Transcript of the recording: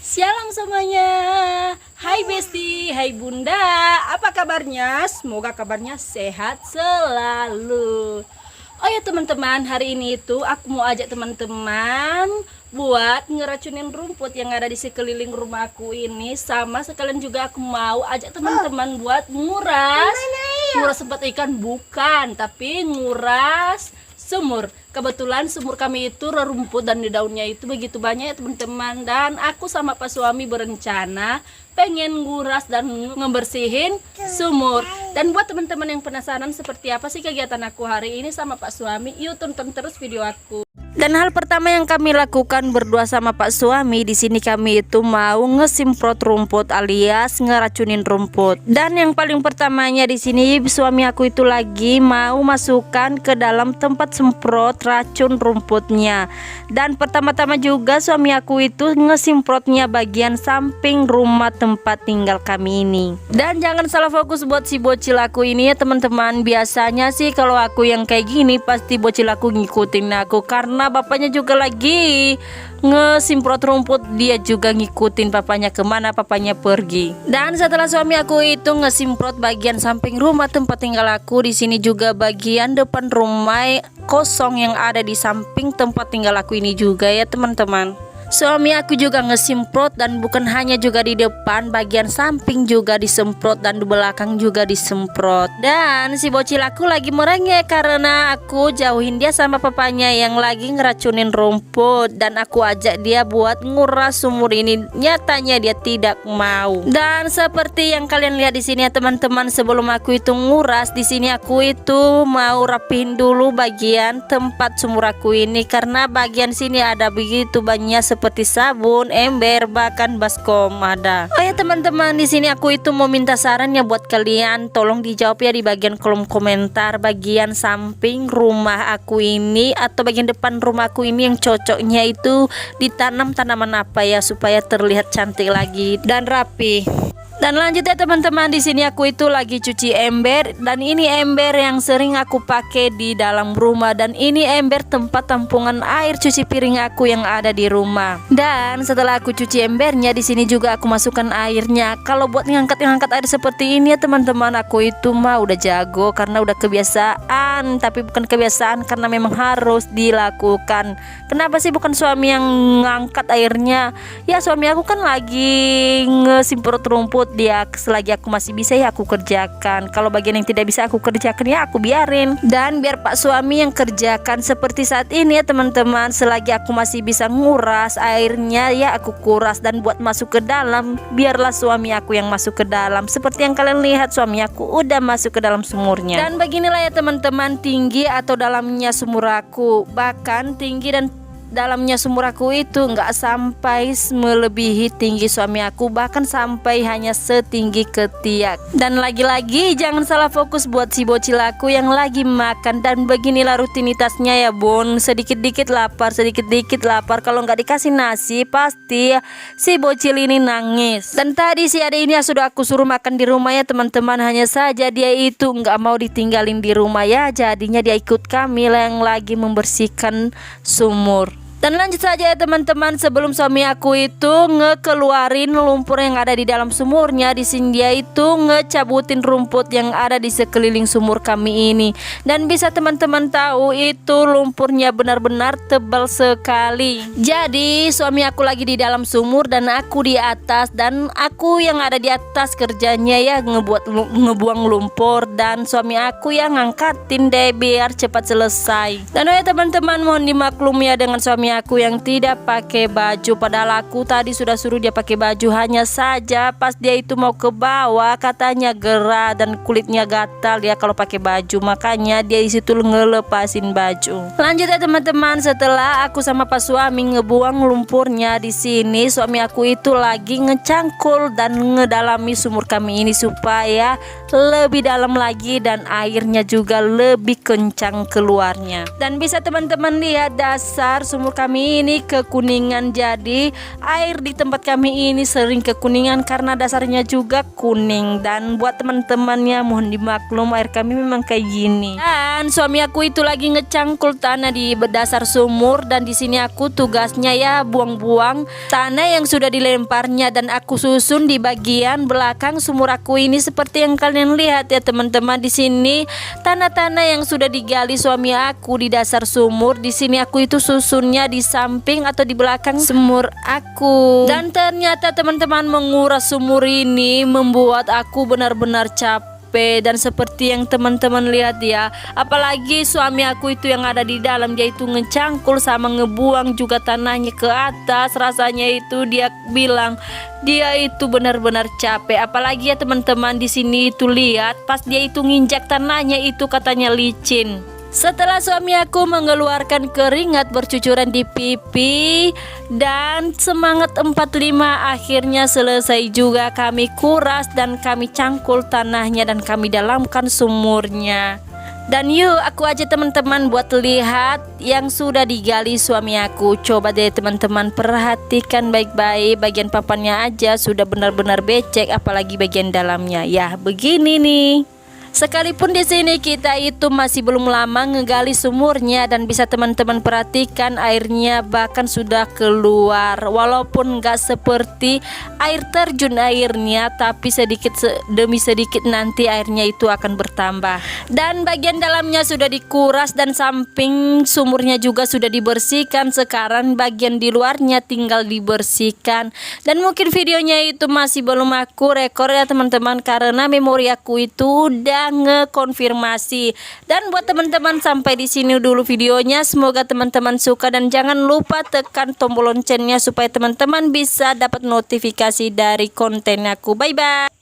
Shalom semuanya. Hai Besti, hai Bunda. Apa kabarnya? Semoga kabarnya sehat selalu. Oh ya teman-teman, hari ini itu aku mau ajak teman-teman buat ngeracunin rumput yang ada di sekeliling rumahku ini. Sama sekalian juga aku mau ajak teman-teman buat nguras tempat ikan, bukan, tapi nguras sumur. Kebetulan sumur kami itu rerumput dan di daunnya itu begitu banyak ya teman-teman. Dan aku sama Pak suami berencana pengen nguras dan ngebersihin sumur. Dan buat teman-teman yang penasaran seperti apa sih kegiatan aku hari ini sama Pak suami, yuk tonton terus video aku. Dan hal pertama yang kami lakukan berdua sama Pak suami di sini, kami itu mau ngesimprot rumput alias ngeracunin rumput. Dan yang paling pertamanya di sini suami aku itu lagi mau masukkan ke dalam tempat semprot racun rumputnya. Dan pertama-tama juga suami aku itu ngesimprotnya bagian samping rumah tempat tinggal kami ini. Dan jangan salah fokus buat si bocil aku ini ya teman-teman. Biasanya sih kalau aku yang kayak gini pasti bocil aku ngikutin aku, karena bapaknya juga lagi ngesimprot rumput, dia juga ngikutin papanya kemana papanya pergi. Dan setelah suami aku itu ngesimprot bagian samping rumah tempat tinggal aku, di sini juga bagian depan rumah kosong yang ada di samping tempat tinggal aku ini juga ya teman-teman. Suami aku juga ngesimprot, dan bukan hanya juga di depan, bagian samping juga disemprot dan di belakang juga disemprot. Dan si bocil aku lagi merengek karena aku jauhin dia sama papanya yang lagi ngeracunin rumput, dan aku ajak dia buat nguras sumur ini. Nyatanya dia tidak mau. Dan seperti yang kalian lihat di sini ya teman-teman, sebelum aku itu nguras di sini, aku itu mau rapihin dulu bagian tempat sumur aku ini, karena bagian sini ada begitu banyak seperti sabun, ember, bahkan baskom ada. Oh ya teman-teman, di sini aku itu mau minta sarannya buat kalian. Tolong dijawab ya di bagian kolom komentar, bagian samping rumah aku ini atau bagian depan rumahku ini yang cocoknya itu ditanam tanaman apa ya supaya terlihat cantik lagi dan rapi. Dan lanjut ya teman-teman, di sini aku itu lagi cuci ember, dan ini ember yang sering aku pakai di dalam rumah, dan ini ember tempat tampungan air cuci piring aku yang ada di rumah. Dan setelah aku cuci embernya, di sini juga aku masukkan airnya. Kalau buat ngangkat air seperti ini ya teman-teman, aku itu mah udah jago karena udah kebiasaan, tapi bukan kebiasaan karena memang harus dilakukan. Kenapa sih bukan suami yang ngangkat airnya? Ya suami aku kan lagi ngesimprot rumput, dia selagi aku masih bisa ya aku kerjakan. Kalau bagian yang tidak bisa aku kerjakan ya aku biarin. Dan biar Pak suami yang kerjakan seperti saat ini ya teman-teman. Selagi aku masih bisa nguras airnya ya aku kuras, dan buat masuk ke dalam biarlah suami aku yang masuk ke dalam. Seperti yang kalian lihat, suami aku udah masuk ke dalam sumurnya. Dan beginilah ya teman-teman tinggi atau dalamnya sumur aku. Bahkan tinggi dan dalamnya sumur aku itu nggak sampai melebihi tinggi suami aku, bahkan sampai hanya setinggi ketiak. Dan lagi-lagi jangan salah fokus buat si bocil aku yang lagi makan. Dan beginilah rutinitasnya ya bun, sedikit-dikit lapar. Kalau nggak dikasih nasi pasti si bocil ini nangis. Dan tadi si adek ini sudah aku suruh makan di rumah ya teman-teman, hanya saja dia itu nggak mau ditinggalin di rumah ya, jadinya dia ikut kami yang lagi membersihkan sumur. Dan lanjut saja ya teman-teman, sebelum suami aku itu ngekeluarin lumpur yang ada di dalam sumurnya, di sini dia itu ngecabutin rumput yang ada di sekeliling sumur kami ini. Dan bisa teman-teman tahu itu lumpurnya benar-benar tebal sekali. Jadi suami aku lagi di dalam sumur dan aku di atas, dan aku yang ada di atas kerjanya ya ngebuang lumpur, dan suami aku yang ngangkatin deh biar cepat selesai. Dan ya teman-teman, mohon dimaklum ya dengan suami aku yang tidak pakai baju, padahal aku tadi sudah suruh dia pakai baju. Hanya saja pas dia itu mau ke bawah katanya gerah dan kulitnya gatal ya kalau pakai baju, makanya dia disitu ngelepasin baju. Lanjut ya teman-teman, setelah aku sama Pak suami ngebuang lumpurnya, di sini suami aku itu lagi ngecangkul dan ngedalami sumur kami ini supaya lebih dalam lagi dan airnya juga lebih kencang keluarnya. Dan bisa teman-teman lihat dasar sumur kami ini kekuningan. Jadi air di tempat kami ini sering kekuningan karena dasarnya juga kuning. Dan buat teman-temannya mohon dimaklum, air kami memang kayak gini. Dan suami aku itu lagi ngecangkul tanah di dasar sumur, dan di sini aku tugasnya ya buang-buang tanah yang sudah dilemparnya, dan aku susun di bagian belakang sumur aku ini seperti yang kalian lihat ya teman-teman. Di sini tanah-tanah yang sudah digali suami aku di dasar sumur, di sini aku itu susunnya di samping atau di belakang sumur aku. Dan ternyata teman-teman, menguras sumur ini membuat aku benar-benar capek. Dan seperti yang teman-teman lihat ya, apalagi suami aku itu yang ada di dalam, dia itu ngecangkul sama ngebuang juga tanahnya ke atas. Rasanya itu dia bilang dia itu benar-benar capek. Apalagi ya teman-teman, di sini itu lihat pas dia itu nginjak tanahnya itu katanya licin. Setelah suami aku mengeluarkan keringat bercucuran di pipi dan semangat 45, akhirnya selesai juga kami kuras dan kami cangkul tanahnya dan kami dalamkan sumurnya. Dan yuk aku aja teman-teman buat lihat yang sudah digali suami aku. Coba deh teman-teman perhatikan baik-baik, bagian papannya aja sudah benar-benar becek, apalagi bagian dalamnya. Ya begini nih. Sekalipun di sini kita itu masih belum lama ngegali sumurnya, dan bisa teman-teman perhatikan airnya bahkan sudah keluar. Walaupun nggak seperti air terjun airnya, tapi sedikit demi sedikit nanti airnya itu akan bertambah. Dan bagian dalamnya sudah dikuras dan samping sumurnya juga sudah dibersihkan. Sekarang bagian di luarnya tinggal dibersihkan. Dan mungkin videonya itu masih belum aku rekor ya teman-teman, karena memori aku itu udah ngekonfirmasi. Dan buat teman-teman sampai di sini dulu videonya. Semoga teman-teman suka dan jangan lupa tekan tombol loncengnya supaya teman-teman bisa dapat notifikasi dari konten aku. Bye bye.